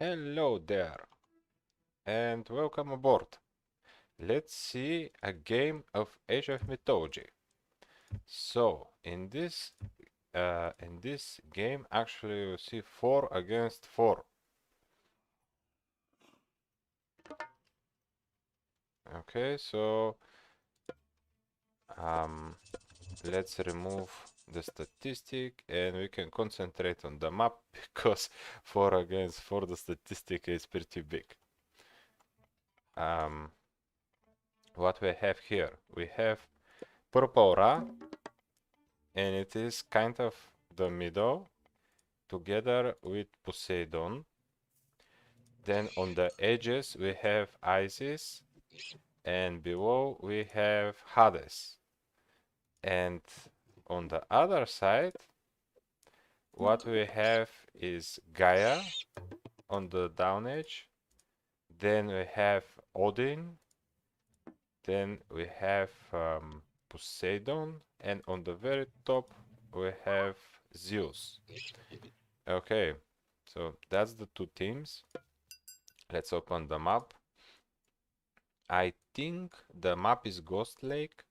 Hello there, and welcome aboard. Let's see a game of Age of Mythology. So, in this game, actually, you see 4 against 4. Okay, so um, let's remove the statistic, and we can concentrate on the map because 4 against 4, the statistic is pretty big. Um, what we have here? We have Purple Ra, and it is kind of the middle together with Poseidon. Then on the edges we have Isis, and below we have Hades. And on the other side, what we have is Gaia on the down edge. Then we have Odin. Then we have Poseidon, and on the very top we have Zeus. Okay, so that's the two teams. Let's open the map. I think the map is Ghost Lake.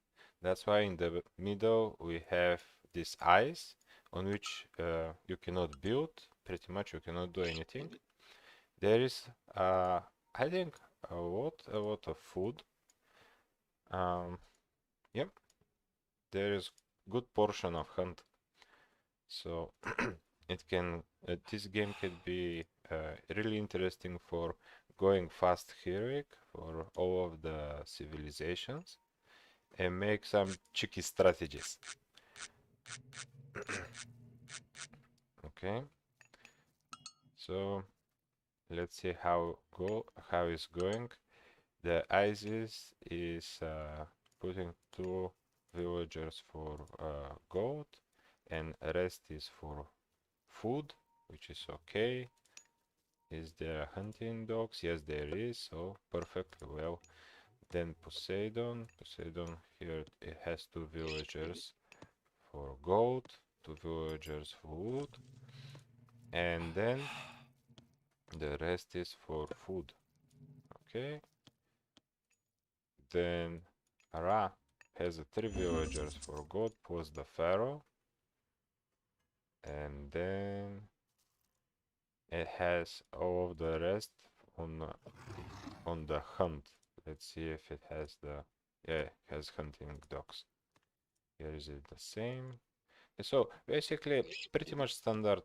That's why in the middle we have this ice on which you cannot build. Pretty much you cannot do anything. There is, I think, a lot of food. Yep, there is good portion of hunt. So this game can be really interesting for going fast heroic for all of the civilizations and make some cheeky strategies. Okay, so let's see how it's going. The ISIS is putting 2 villagers for gold, and rest is for food, which is okay. Is there hunting dogs? Yes, there is. So perfectly well. Then Poseidon here it has 2 villagers for gold, 2 villagers for wood, and then the rest is for food. Okay. Then Ra has 3 villagers for gold plus the pharaoh, and then it has all of the rest on the hunt. Let's see if it has it has hunting dogs. Here is it the same. So basically pretty much standard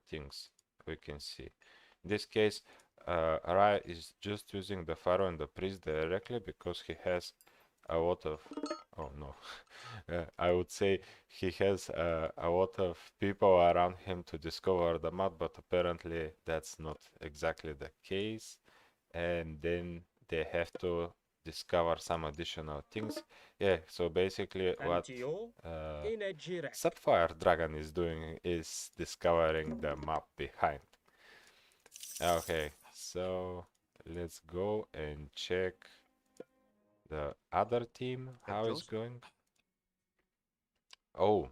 things we can see. In this case, Ra is just using the pharaoh and the priest directly because he has a lot of, oh no, I would say he has a lot of people around him to discover the map, but apparently that's not exactly the case. And then they have to discover some additional things. Yeah, so basically what Sapphire Dragon is doing is discovering the map behind. Okay, so let's go and check the other team, how it's going. Oh,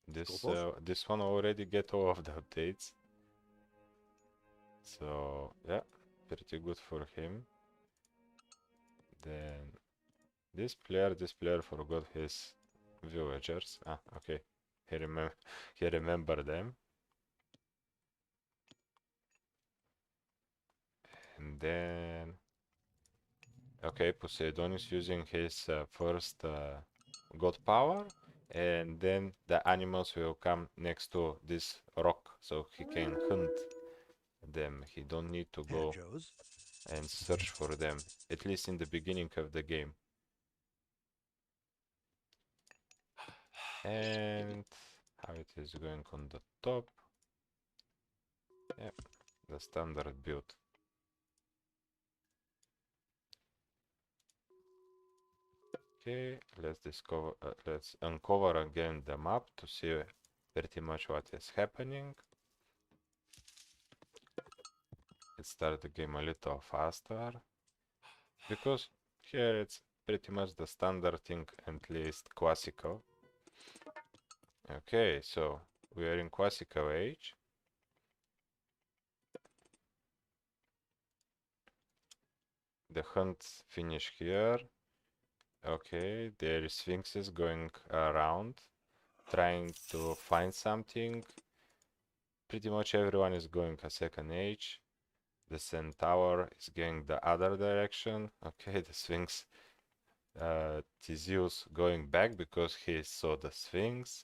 this one already get all of the updates. So yeah, pretty good for him. Then this player forgot his villagers. Ah, okay. He remember them. And then okay, Poseidon is using his first god power, and then the animals will come next to this rock, so he can hunt them. He don't need to go and search for them, at least in the beginning of the game. And how it is going on the top. Yep, the standard build. Okay, let's uncover again the map to see pretty much what is happening. Let's start the game a little faster, because here it's pretty much the standard thing, at least classical. Okay, so we are in classical age. The hunt finish here. Okay, there is sphinxes going around, trying to find something. Pretty much everyone is going a second age. The centaur is going the other direction. Okay, the sphinx, Theseus going back because he saw the sphinx.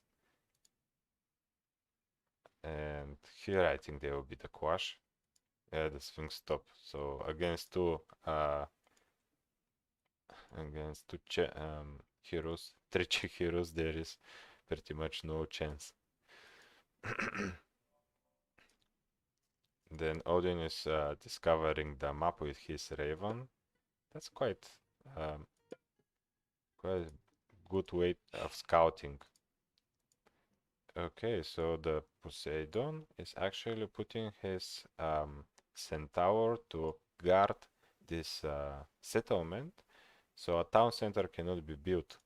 And here I think there will be the quash. Yeah, the sphinx stop. So against two heroes, three Czech heroes, there is pretty much no chance. Then Odin is discovering the map with his raven. That's quite quite a good way of scouting. Okay, so the Poseidon is actually putting his centaur to guard this settlement, so a town center cannot be built.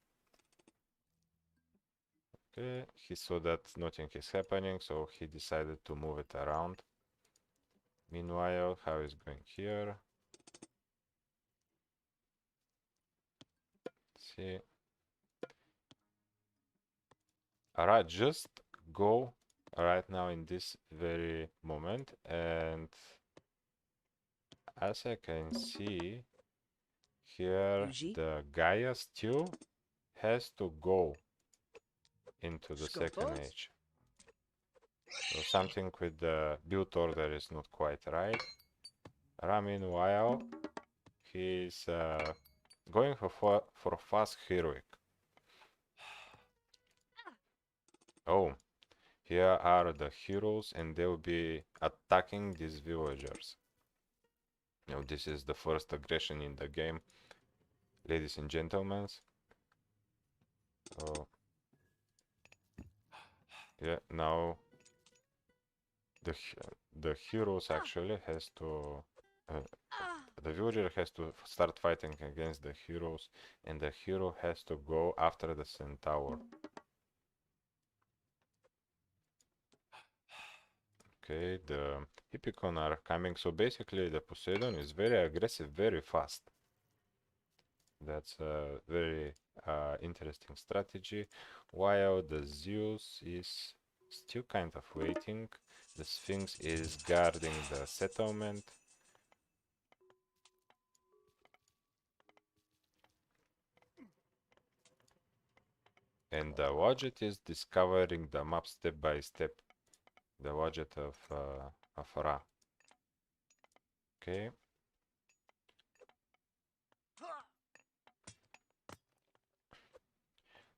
Okay, he saw that nothing is happening, so he decided to move it around. Meanwhile, how is going here? Let's see. Alright, just go right now in this very moment, and as I can see here, the Gaia still has to go into the second age. So something with the build order is not quite right. Ra, meanwhile, he's going for fast heroic. Oh, here are the heroes, and they'll be attacking these villagers. Now, this is the first aggression in the game, ladies and gentlemen. So, yeah, now the heroes actually has to the villager has to start fighting against the heroes, and the hero has to go after the centaur. Okay, the Hippicon are coming, so basically the Poseidon is very aggressive, very fast. That's a very interesting strategy, while the Zeus is still kind of waiting. The Sphinx is guarding the settlement. And the Wadjet is discovering the map step by step. The Wadjet of Ra. Okay.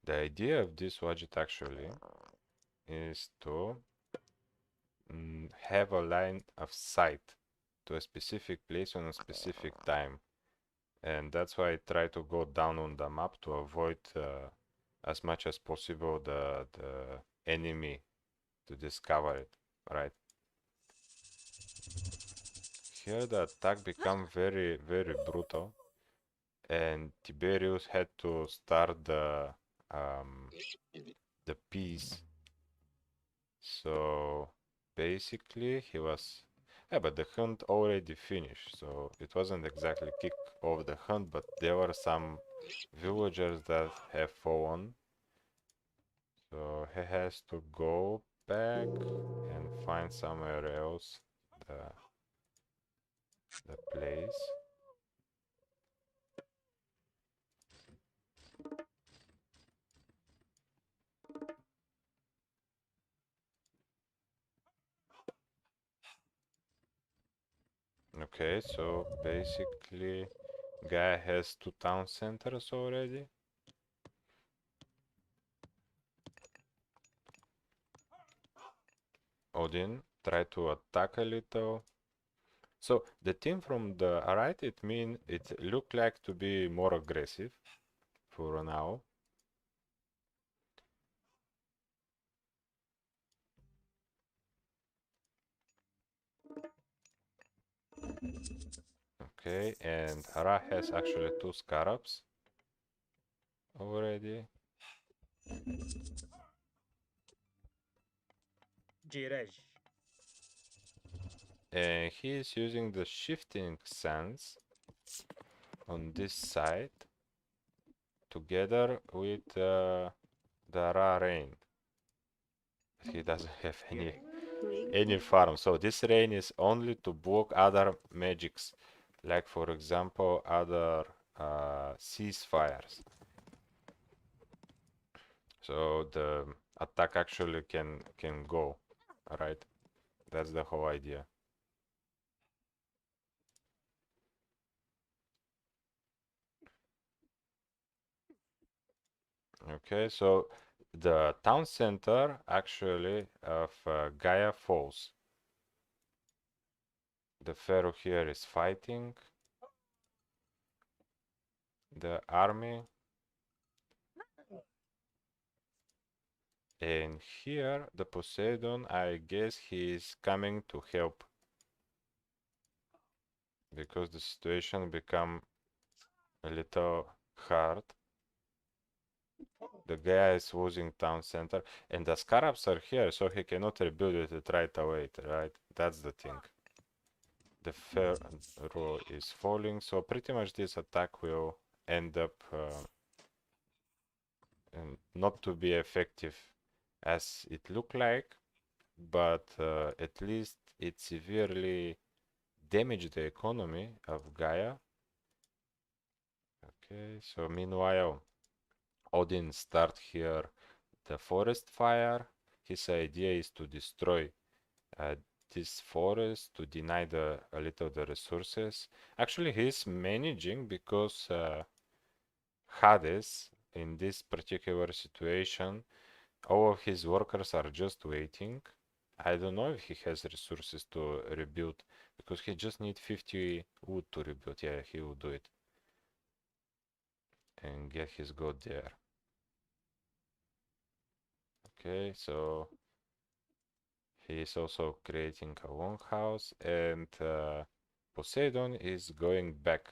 The idea of this Wadjet actually is to have a line of sight to a specific place on a specific time. And that's why I try to go down on the map to avoid as much as possible the enemy to discover it, right? Here the attack become very, very brutal, and Tiberius had to start the piece. So basically he was, yeah, but the hunt already finished, so it wasn't exactly kick off the hunt, but there were some villagers that have fallen. So he has to go back and find somewhere else the place. Okay, so basically guy has two town centers already. Odin try to attack a little. So the team from the right, it looked like to be more aggressive for now. Okay, and Ra has actually two scarabs already. And he is using the shifting sands on this side together with the Ra rain. He doesn't have any farm, so this rain is only to block other magics, like for example other ceasefires. So the attack actually can go, right? That's the whole idea. Okay, so the town center actually of Gaia Falls. The pharaoh here is fighting the army, and here the Poseidon, I guess he is coming to help because the situation become a little hard. The guy is losing town center, and the scarabs are here, so he cannot rebuild it right away, right? That's the thing. The pharaoh is falling, so pretty much this attack will end up not to be effective as it looked like, but at least it severely damaged the economy of Gaia. Okay, so meanwhile, Odin start here the forest fire. His idea is to destroy this forest, to deny a little the resources. Actually, he's managing because Hades, in this particular situation, all of his workers are just waiting. I don't know if he has resources to rebuild because he just need 50 wood to rebuild. Yeah, he will do it and get his god there. Okay, so he is also creating a longhouse, and Poseidon is going back.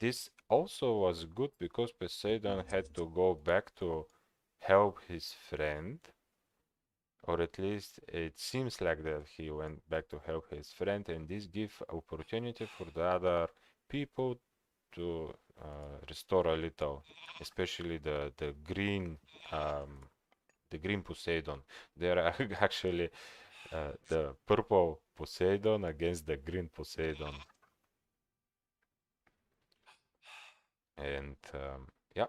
This also was good because Poseidon had to go back to help his friend, or at least it seems like that he went back to help his friend, and this gives opportunity for the other people to restore a little, especially the green Poseidon. They are actually the purple Poseidon against the green Poseidon. And yeah,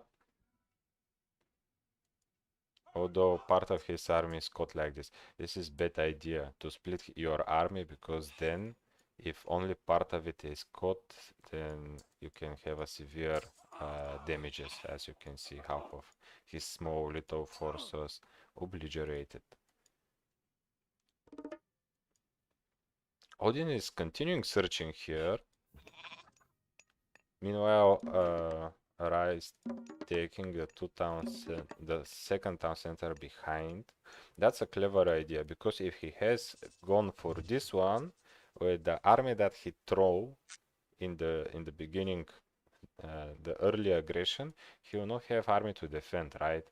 although part of his army is caught like this is bad idea to split your army, because then if only part of it is caught, then you can have a severe damages. As you can see, half of his small little forces obliterated. Odin is continuing searching here. Meanwhile, Ra is taking the second town center behind. That's a clever idea, because if he has gone for this one with the army that he threw in the beginning, the early aggression, he will not have army to defend, right?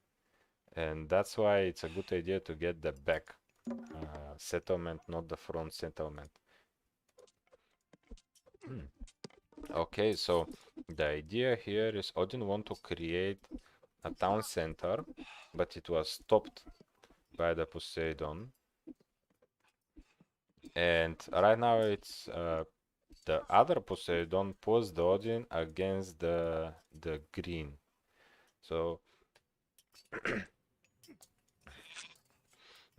And that's why it's a good idea to get the back settlement, not the front settlement. Okay, so the idea here is Odin want to create a town center, but it was stopped by the Poseidon. And right now it's the other Poseidon posed the Odin against the green. So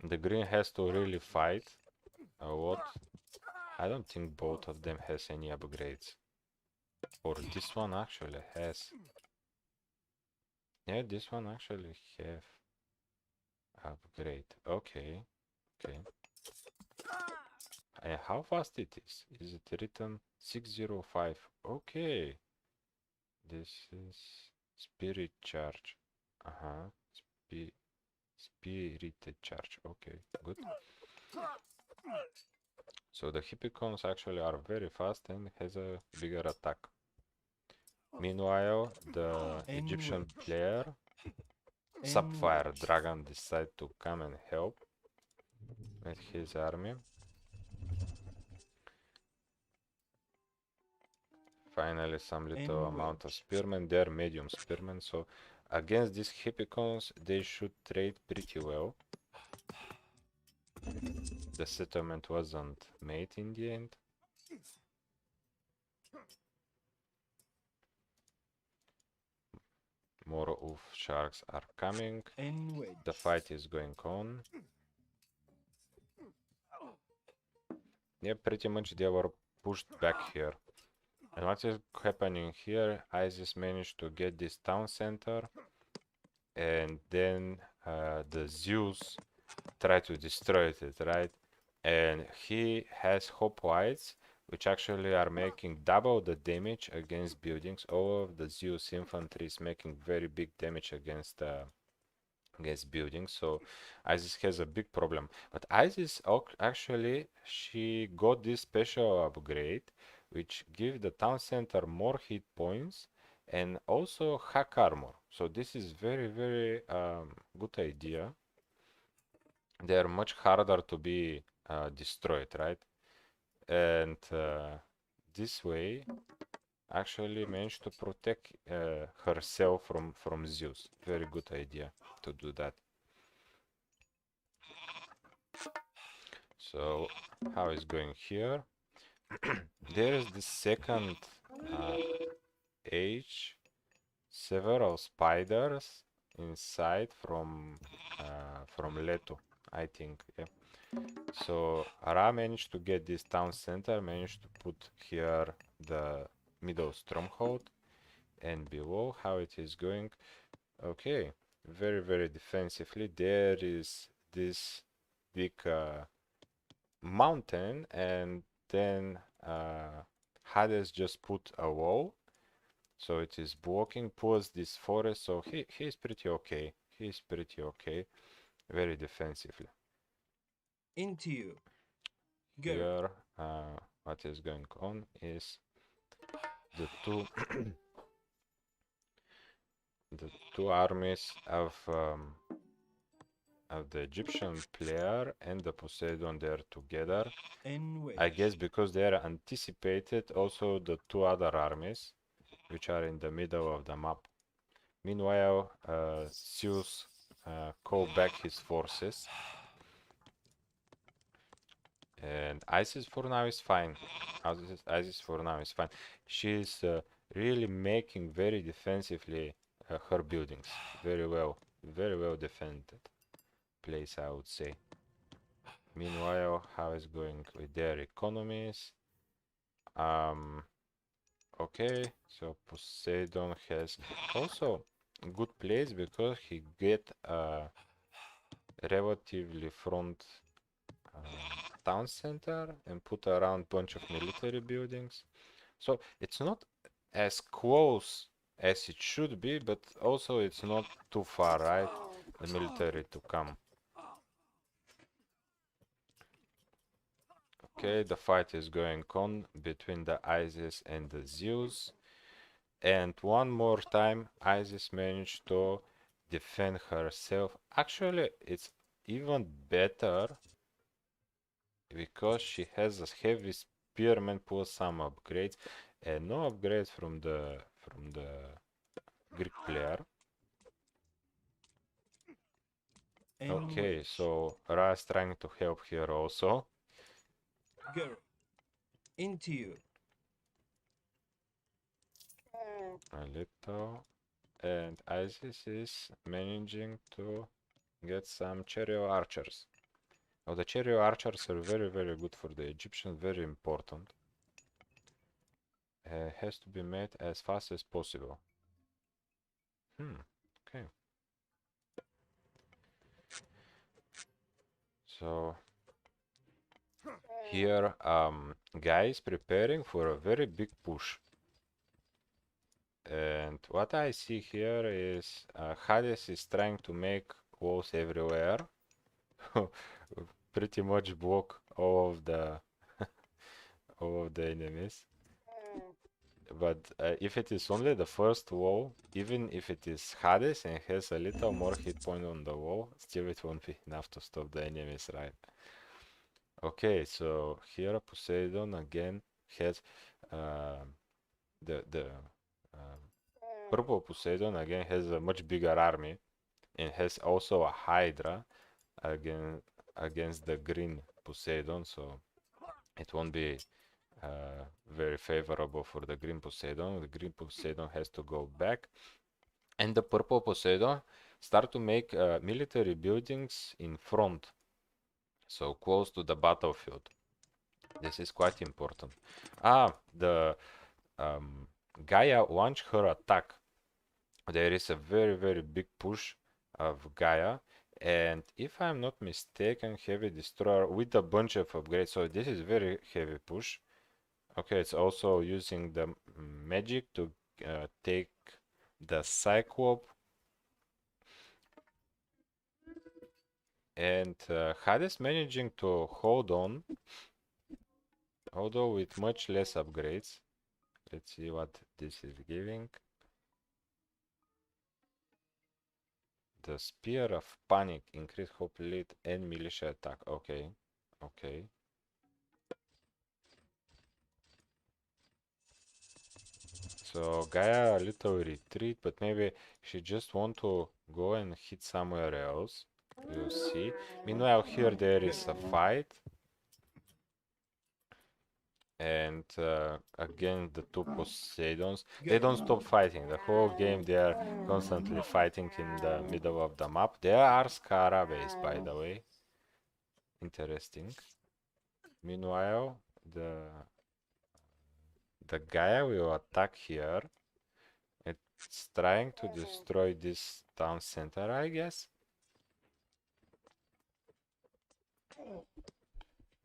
the green has to really fight a lot. I don't think both of them has any upgrades. Or this one actually has. Yeah, this one actually have upgrade. Okay, okay. And how fast it is? Is it written 605? Okay. This is spirit charge. Uh-huh. Spirited charge. Okay, good. So the Hippicons actually are very fast and has a bigger attack. Meanwhile, the Egyptian player, Sapphire Dragon, decided to come and help with his army. Finally, some little amount of spearmen. They're medium spearmen, so against these hippicons, they should trade pretty well. The settlement wasn't made in the end. More wolf sharks are coming. The fight is going on. Yeah, pretty much they were pushed back here. And what is happening here? Isis managed to get this town center, and then the Zeus tried to destroy it, right? And he has hoplites, which actually are making double the damage against buildings. All of the Zeus infantry is making very big damage against buildings, so Isis has a big problem. But Isis actually, she got this special upgrade which give the town center more hit points and also hack armor. So this is very good idea. They are much harder to be destroyed, right? And this way actually managed to protect herself from Zeus. Very good idea to do that. So how is going here? There is the second age, several spiders inside from Leto, I think. Yeah. So Ra managed to get this town center, managed to put here the middle stronghold, and below how it is going. Okay, very defensively. There is this big mountain, and then Hades just put a wall, so it is blocking plus this forest. So he's pretty okay. He's pretty okay, very defensively. Into you. Here, what is going on is the two the two armies of the Egyptian player and the Poseidon, they're together. I guess because they are anticipated also the two other armies which are in the middle of the map. Meanwhile, Zeus called back his forces, and Isis for now is fine. Isis for now is fine. She's really making very defensively her buildings. Very well defended place, I would say. Meanwhile, how is going with their economies? Okay, so Poseidon has also a good place because he get a relatively front town center and put around bunch of military buildings. So it's not as close as it should be, but also it's not too far, right? The military to come. Okay, the fight is going on between the Isis and the Zeus. And one more time, Isis managed to defend herself. Actually, it's even better because she has a heavy spearman plus some upgrades, and no upgrades from the Greek player. Okay, so Ra is trying to help here also. Go. Into you. A little. And Isis is managing to get some chariot archers. Oh, the chariot archers are very good for the Egyptians, very important. Has to be made as fast as possible. Okay. So here, guys preparing for a very big push. And what I see here is Hades is trying to make walls everywhere. Pretty much block all of the enemies. But if it is only the first wall, even if it is Hades and has a little more hit point on the wall, still it won't be enough to stop the enemies, right? Okay, so here Poseidon again has the purple Poseidon again has a much bigger army and has also a Hydra against the green Poseidon, so it won't be very favorable for the green Poseidon. The green Poseidon has to go back, and the purple Poseidon start to make military buildings in front, so close to the battlefield. This is quite important. The Gaia launched her attack. There is a very big push of Gaia, and if I'm not mistaken, Heavy Destroyer with a bunch of upgrades. So this is very heavy push. Okay, it's also using the magic to take the Cyclope. And Hades managing to hold on, although with much less upgrades. Let's see what this is giving. The Spear of Panic, increase hope lead and militia attack. Okay, okay. So Gaia a little retreat, but maybe she just want to go and hit somewhere else. We'll see. Meanwhile, here there is a fight. And again, the two Poseidons, they don't stop fighting. The whole game they are constantly fighting in the middle of the map. There are Skara base, by the way. Interesting. Meanwhile, the Gaia will attack here. It's trying to destroy this town center, I guess.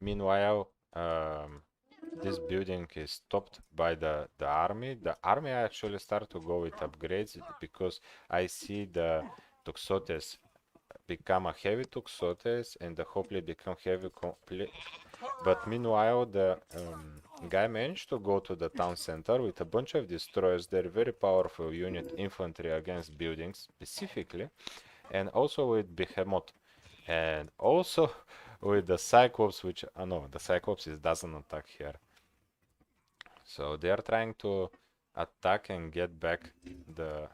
Meanwhile, this building is stopped by the army. The army actually start to go with upgrades because I see the Toxotes become a heavy Toxotes and the Hoplite become heavy complete. But meanwhile, the guy managed to go to the town center with a bunch of destroyers. They're very powerful unit infantry against buildings specifically, and also with Behemoth, and also with the Cyclops, which no, the Cyclops doesn't attack here. So they are trying to attack and get back the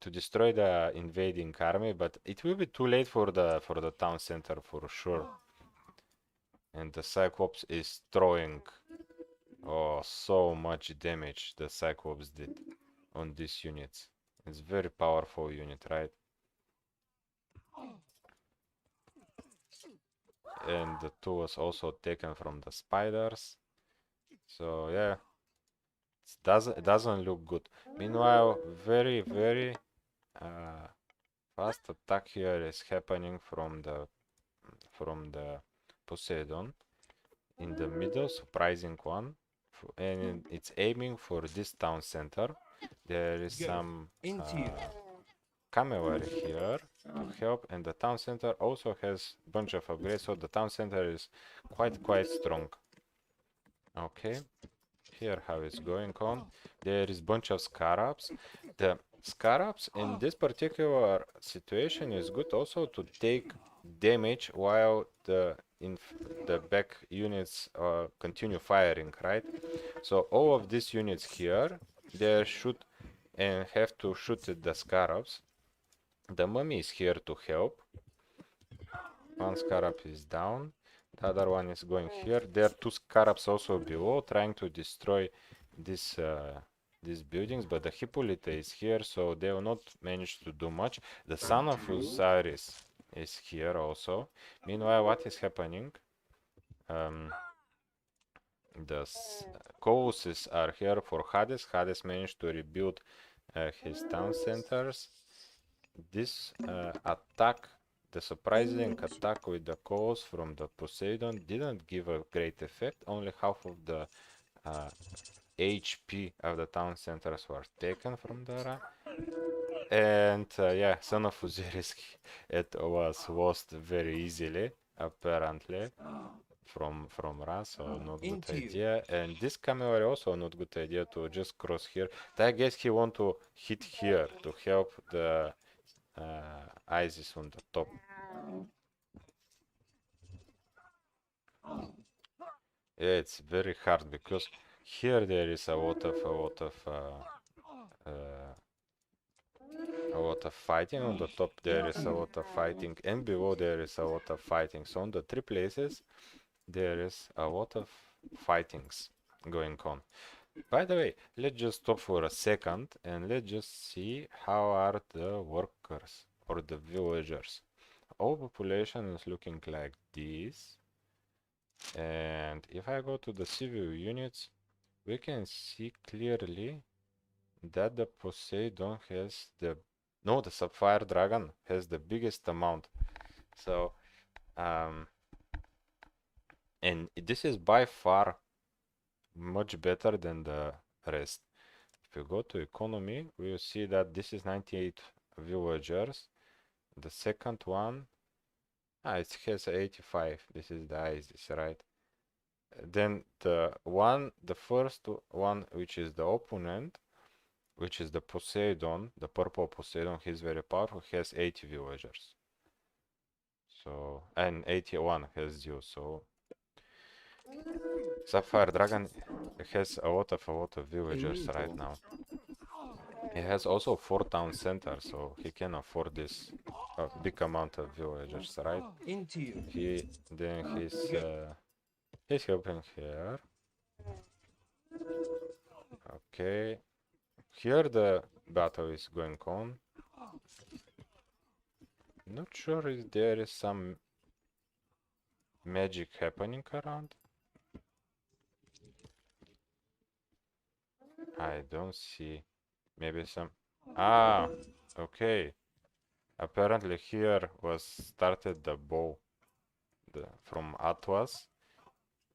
to destroy the invading army, but it will be too late for the town center for sure. And the Cyclops is throwing so much damage the Cyclops did on these units. It's very powerful unit, right? And the 2 was also taken from the spiders. So yeah, it doesn't look good. Meanwhile, very fast attack here is happening from the Poseidon in the middle, surprising one, and it's aiming for this town center. There is some cavalry here to help, and the town center also has a bunch of upgrades, so the town center is quite strong. Okay, here how it's going on. There is bunch of Scarabs. The Scarabs in this particular situation is good also to take damage while the back units continue firing, right? So all of these units here, they shoot and have to shoot at the Scarabs. The mummy is here to help. One Scarab is down. The other one is going here. There are two Scarabs also below, trying to destroy these buildings, but the Hippolyta is here, so they will not manage to do much. The son of Osiris is here also. Meanwhile, what is happening? The Colossus are here for Hades. Hades managed to rebuild his town centers. This attack, the surprising attack with the Colossus from the Poseidon didn't give a great effect. Only half of the HP of the town centers were taken from Dara. And yeah, Son of Osiris, it was lost very easily, apparently, from Ra, so not good idea. And this cavalry also not good idea to just cross here. I guess he want to hit here to help the Isis on the top. Yeah, it's very hard because here there is a lot of fighting. On the top there is a lot of fighting, and below there is a lot of fighting. So on the three places there is a lot of fightings going on. By the way, let's just stop for a second and let's just see how are the workers or the villagers. All population is looking like this. And if I go to the civil units, we can see clearly that the Poseidon has the Sapphire Dragon has the biggest amount. So and this is by far much better than the rest. If you go to economy, we will see that this is 98 villagers. The second one, it has 85. This is the ISIS, right? Then the first one, which is the opponent, which is the Poseidon, the purple Poseidon, he's very powerful, has 80 villagers. So, and 81 has Zeus, so Sapphire Dragon has a lot of villagers right now. He has also 4 town centers, so he can afford this big amount of villagers, right? Into you. He's helping here. Okay, here the battle is going on. Not sure if there is some magic happening around. I don't see. Maybe some. Ah, okay. Apparently here was started the bow from Atlas,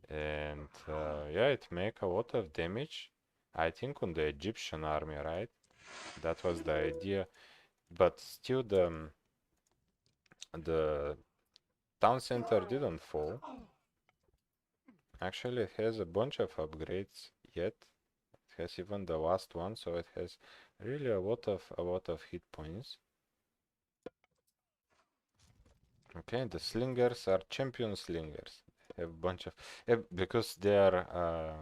and yeah, it make a lot of damage. I think on the Egyptian army, right? That was the idea, but still the town center didn't fall. Actually, it has a bunch of upgrades yet. It has even the last one, so it has really a lot of hit points. Okay, the slingers are champion slingers. Have a bunch of because they are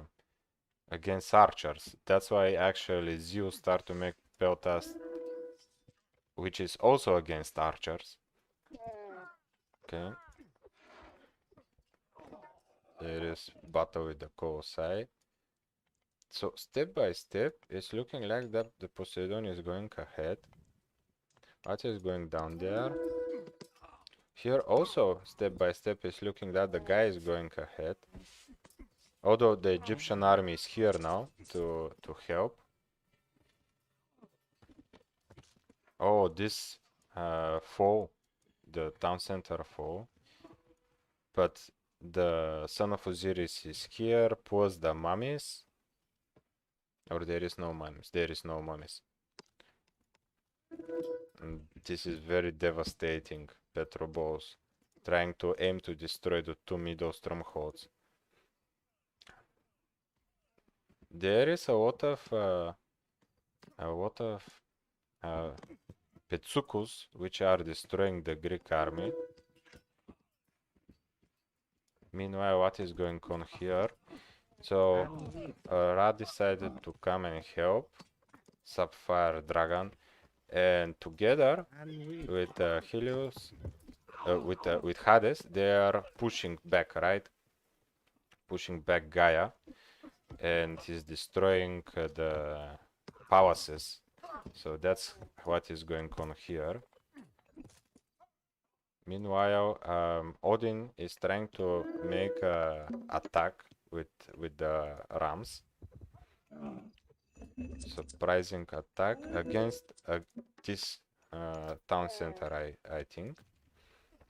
against archers. That's why actually Zeus start to make Peltas, which is also against archers. Okay. There is battle with the Colossi. So step by step, it's looking like that the Poseidon is going ahead. What is going down there? Here also, step by step, is looking that the guy is going ahead. Although the Egyptian army is here now to help. Oh, this fall, the town center fall. But the son of Osiris is here, plus the mummies. Or there is no mummies. There is no mummies. And this is very devastating. Petrobos trying to aim to destroy the 2 middle strongholds. There is a lot of Petsukus which are destroying the Greek army. Meanwhile, what is going on here? So Ra decided to come and help Sapphire Dragon, and together with Helios, with Hades, they are pushing back, right? Pushing back Gaia, and he's destroying the palaces. So that's what is going on here. Meanwhile, Odin is trying to make an attack with the rams. Surprising attack against this town center, I think.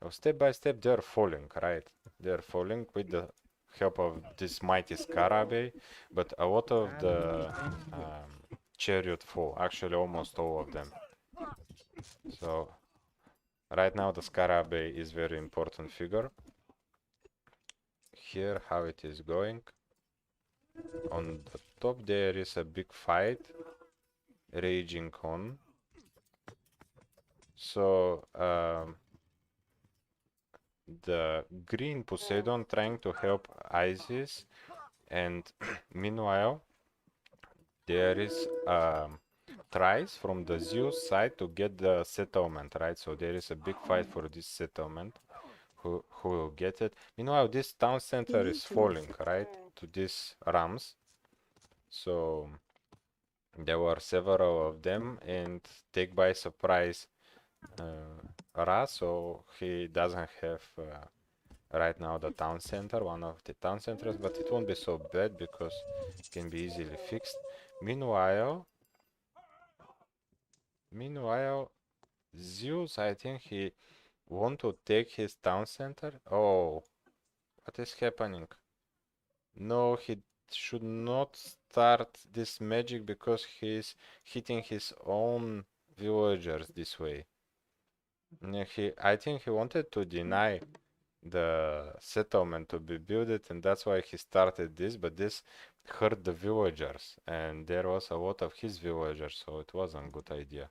So step by step they're falling, right? They're falling with the help of this mighty Scarabée, but a lot of the chariot fall, actually almost all of them. So right now the Scarabée is very important figure. Here how it is going. On the top there is a big fight raging on. So the green Poseidon trying to help Isis, and meanwhile there is tries from the Zeus side to get the settlement, right? So there is a big fight for this settlement. Who will get it? Meanwhile, this town center is falling, right, to these rams. So there were several of them, and take by surprise Ra, so he doesn't have right now the town center, one of the town centers, but it won't be so bad because it can be easily fixed. Meanwhile, Zeus, I think he want to take his town center. Oh, what is happening? No, he should not start this magic because he's hitting his own villagers this way. Yeah, I think he wanted to deny the settlement to be built, and that's why he started this, but this hurt the villagers, and there was a lot of his villagers, so it wasn't a good idea.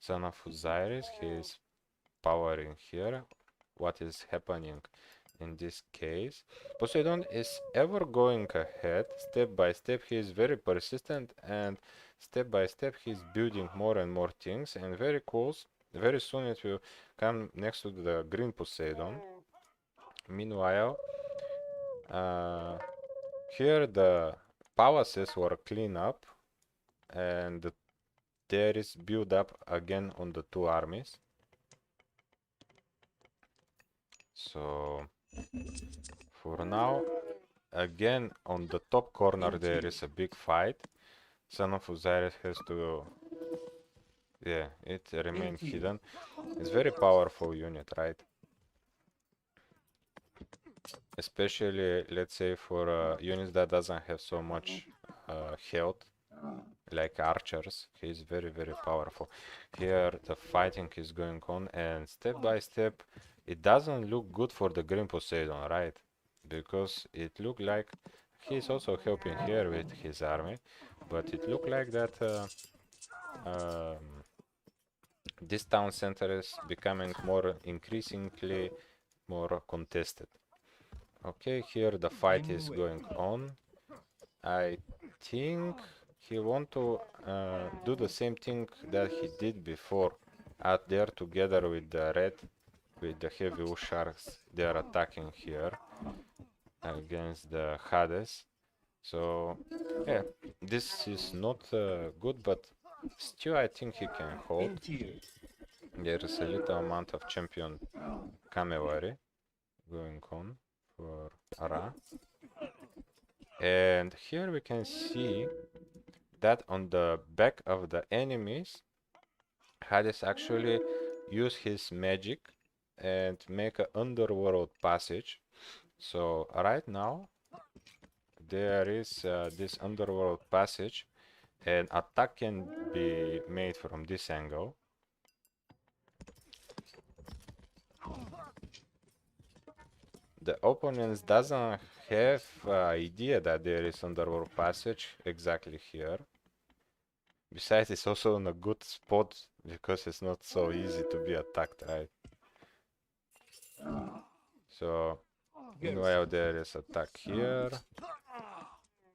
Son of Osiris, he is powering here. What is happening in this case? Poseidon is ever going ahead, step by step. He is very persistent, and step by step he's building more and more things, and very close. Very soon it will come next to the green Poseidon. Meanwhile, here the palaces were cleaned up, and there is build up again on the two armies. So for now, again on the top corner there is a big fight. Son of Osiris has to, yeah, it remained hidden. It's very powerful unit, right? Especially, let's say, for units that doesn't have so much health, like archers. He's very, very powerful. Here the fighting is going on, and step by step, it doesn't look good for the green Poseidon, right? Because it looked like he's also helping here with his army, but it looked like that this town center is becoming more increasingly more contested. Okay, here the fight is going on. I think he want to do the same thing that he did before. Out there together with the red, with the heavy wool sharks, they are attacking here against the Hades. So yeah, this is not good, but still I think he can hold. There is a little amount of champion cavalry going on for Ra. And here we can see that on the back of the enemies, Hades actually use his magic and make an underworld passage. So right now there is this underworld passage, and attack can be made from this angle. The opponents doesn't have idea that there is underworld passage exactly here. Besides, it's also in a good spot because it's not so easy to be attacked, right? So meanwhile there is attack here.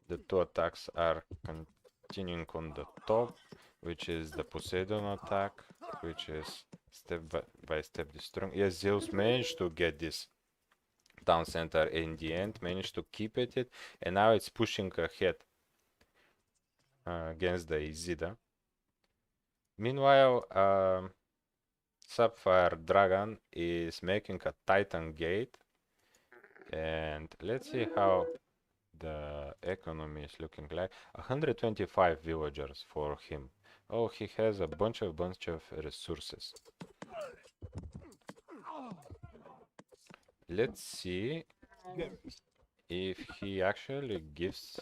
The two attacks are continuing on the top, which is the Poseidon attack, which is step by step destroying. Yes, Zeus managed to get this town center in the end, managed to keep it, and now it's pushing ahead against the Izida. Meanwhile, Sapphire Dragon is making a Titan Gate, and let's see how the economy is looking like. 125 villagers for him. Oh, he has a bunch of resources. Let's see if he actually gives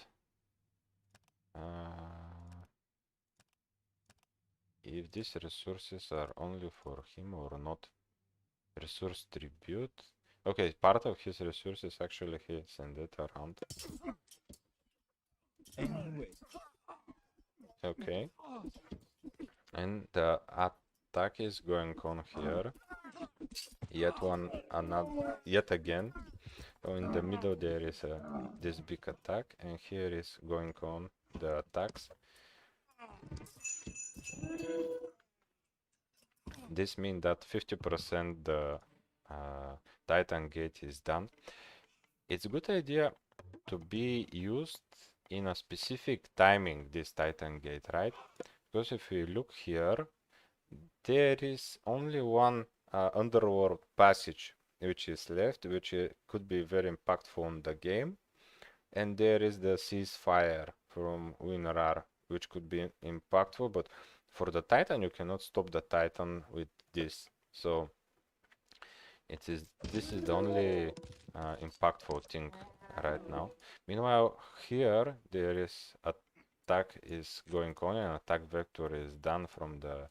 if these resources are only for him or not. Resource tribute. Okay, part of his resources actually he sent it around. Okay. And the attack is going on here. yet again. So in the middle there is this big attack, and here is going on the attacks. This means that 50% the Titan gate is done. It's a good idea to be used in a specific timing, this Titan gate, right? Because if we look here, there is only one underworld passage which is left, which could be very impactful on the game. And there is the ceasefire from WinRAR, which could be impactful, but for the Titan, you cannot stop the Titan with this. So this is the only impactful thing right now. Meanwhile, here there is attack is going on, and attack vector is done from the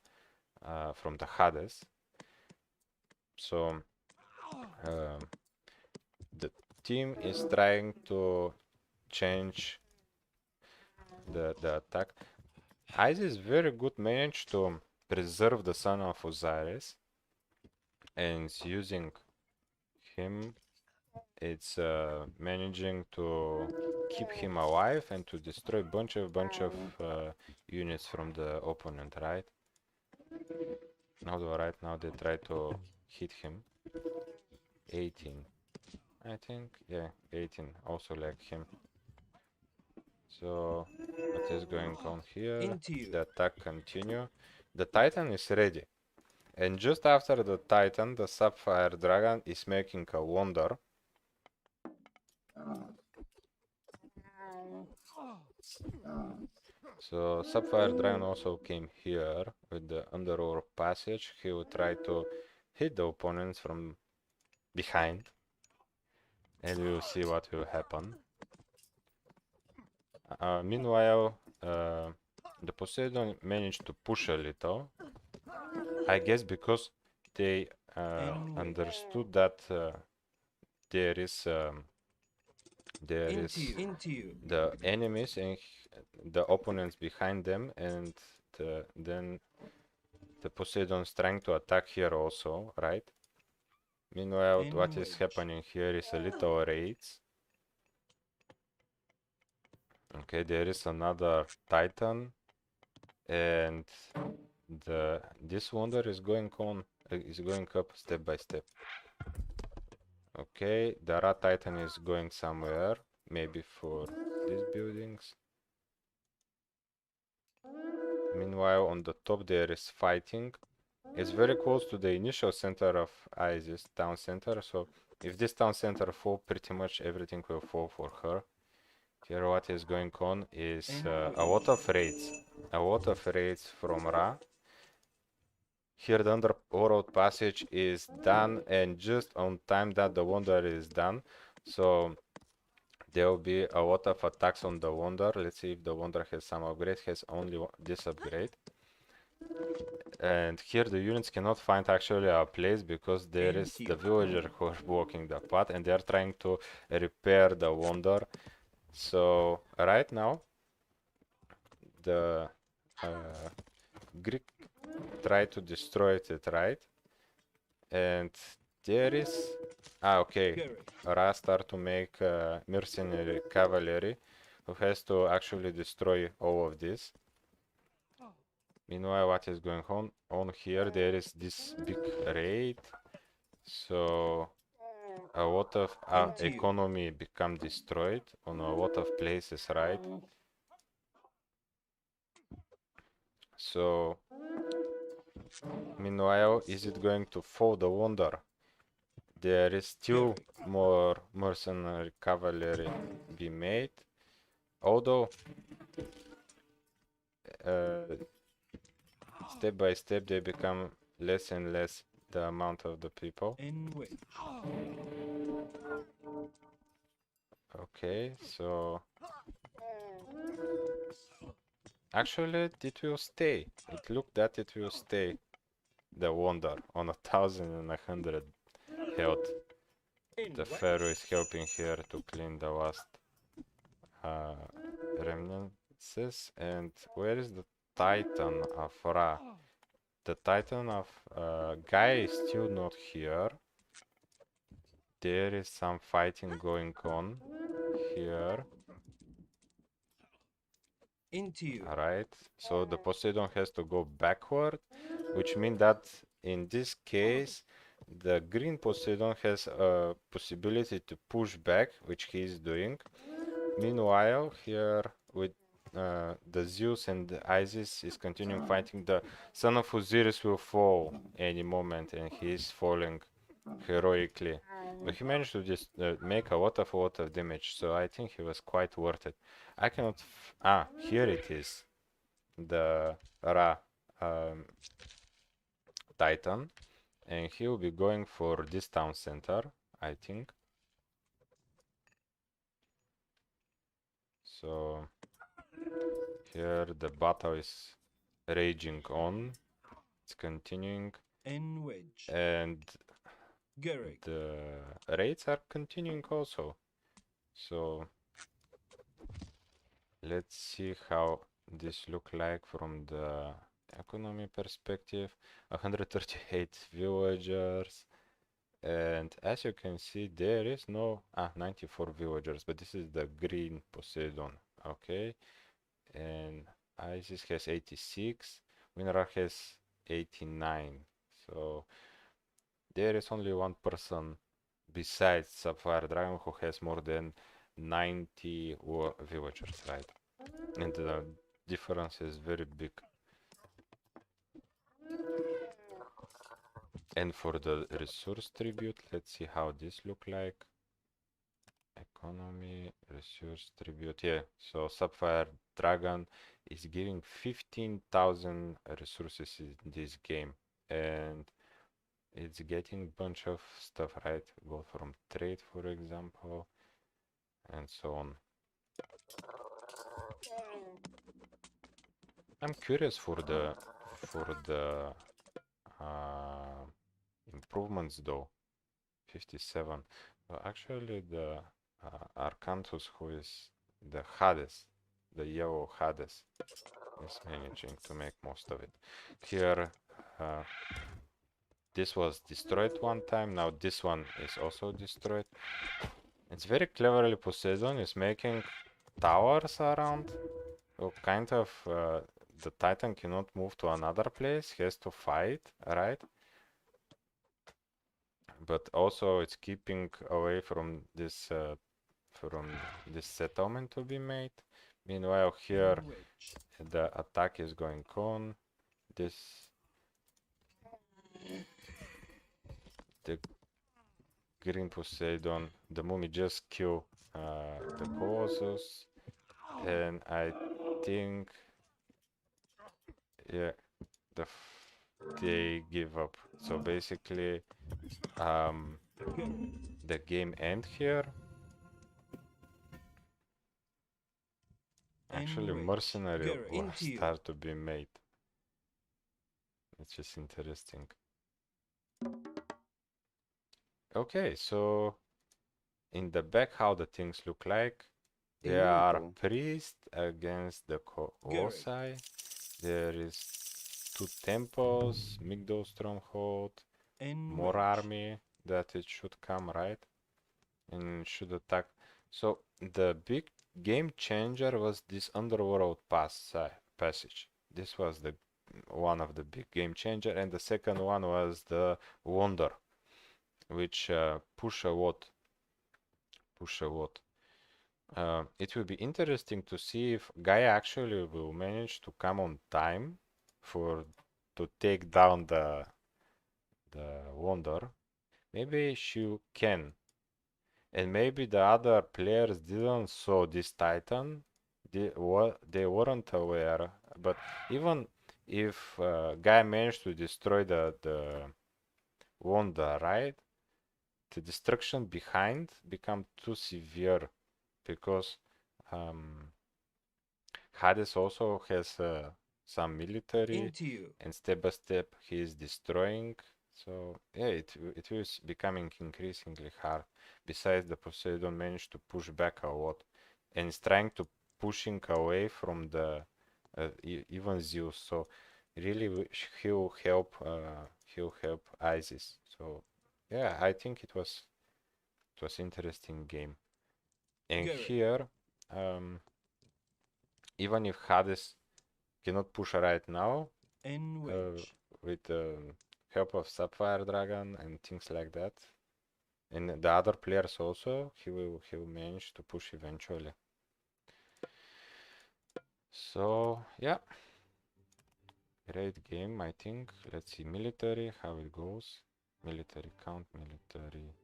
Hades. So the team is trying to change the attack. Isis very good managed to preserve the son of Osiris, and it's using him. It's managing to keep him alive and to destroy a bunch of units from the opponent, right? Right now they try to hit him. 18, I think. Yeah, 18, also like him. So what is going on here? The attack continue. The Titan is ready. And just after the Titan, the Sapphire Dragon is making a wonder. So Sapphire Dragon also came here with the Underworld Passage. He will try to hit the opponents from behind. And we will see what will happen. Meanwhile, the Poseidon managed to push a little. I guess because they understood that there is the enemies and the opponents behind them, and then the Poseidon is trying to attack here also, right? Meanwhile, what is happening here is a little raids. Okay, there is another Titan, and this wonder is going up step by step. Okay, the Rat Titan is going somewhere, maybe for these buildings. Meanwhile, on the top there is fighting. It's very close to the initial center of Isis, town center, so if this town center fall, pretty much everything will fall for her. Here what is going on is a lot of raids from Ra. Here the Underworld Passage is done, and just on time that the Wonder is done. So there will be a lot of attacks on the Wonder. Let's see if the Wonder has some upgrade. Has only this upgrade. And here the units cannot find actually a place because there is the villager who are blocking the path, and they are trying to repair the Wonder. So right now the Greek try to destroy it, right? And there is okay, Ra start to make mercenary cavalry who has to actually destroy all of this. Meanwhile, what is going on here? There is this big raid, so a lot of economy become destroyed on a lot of places, right? So meanwhile, is it going to fall the Wonder? There is still more mercenary cavalry be made, although step by step they become less and less the amount of the people. Okay, so actually it will stay. It looked that it will stay. The Wonder on 1,100 health. The Pharaoh is helping here to clean the last remnants. And where is the Titan of Ra? The Titan of Gaia is still not here. there is some fighting going on here. Into you. Alright, so the Poseidon has to go backward, which means that in this case, the green Poseidon has a possibility to push back, which he is doing. Meanwhile, here with the Zeus and the Isis is continuing fighting. The son of Osiris will fall any moment, and he is falling heroically. But he managed to just make a lot of damage, so I think he was quite worth it. I cannot. Here it is, the Ra Titan, and he will be going for this town center, I think. So here the battle is raging on. It's continuing, N wedge. and Garrick. the raids are continuing also. So let's see how this look like from the economy perspective. 138 villagers, and as you can see, there is no 94 villagers, but this is the green Poseidon. Okay, and Isis has 86, Winrar has 89. So there is only one person besides Sapphire Dragon who has more than 90 villagers, right? And the difference is very big. And for the resource tribute, let's see how this look like. Economy, resource tribute, yeah. So Sapphire Dragon is giving 15,000 resources in this game, and it's getting a bunch of stuff, right? Go from trade, for example, and so on. I'm curious for the uh, improvements though. 57. Well, actually, the Arcanthus, who is the Hades, the yellow Hades, is managing to make most of it. Here, this was destroyed one time. Now this one is also destroyed. It's very cleverly Poseidon is making towers around. So kind of the Titan cannot move to another place. He has to fight, right? But also it's keeping away from this settlement to be made. Meanwhile, here N wedge. the attack is going on. The green Poseidon, the mummy just killed the Colossus, and I think, yeah, they give up. So basically, the game end here. Actually, N wedge. mercenary Garrick. will Into you. start to be made. It's just interesting. Okay, so in the back, how the things look like. There are Immortal. priests against the Colossi. There is 2 temples, Migdol stronghold, N more wedge. army that it should come, right? And should attack. So the big game changer was this underworld passage. This was the one of the big game changer, and the second one was the wonder, which push a lot. It will be interesting to see if Gaia actually will manage to come on time to take down the wonder. Maybe she can, and maybe the other players didn't saw this Titan. They weren't aware. But even if Gaia managed to destroy the wonder, right? The destruction behind become too severe because Hades also has some military, Into you. and step by step he is destroying. So yeah, it was becoming increasingly hard. Besides, the Poseidon managed to push back a lot, and is trying to pushing away from the even Zeus. So really, he'll help Isis. So yeah, I think it was It was interesting game. And Garrick. here, even if Hades cannot push right now, Enwedge. with the help of Sapphire Dragon and things like that, and the other players also, he will manage to push eventually. So yeah, great game, I think. Let's see military, how it goes. Military count, military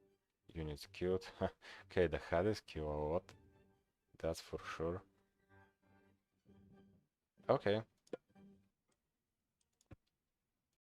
units killed. Okay, the Hades kill a lot, that's for sure. Okay,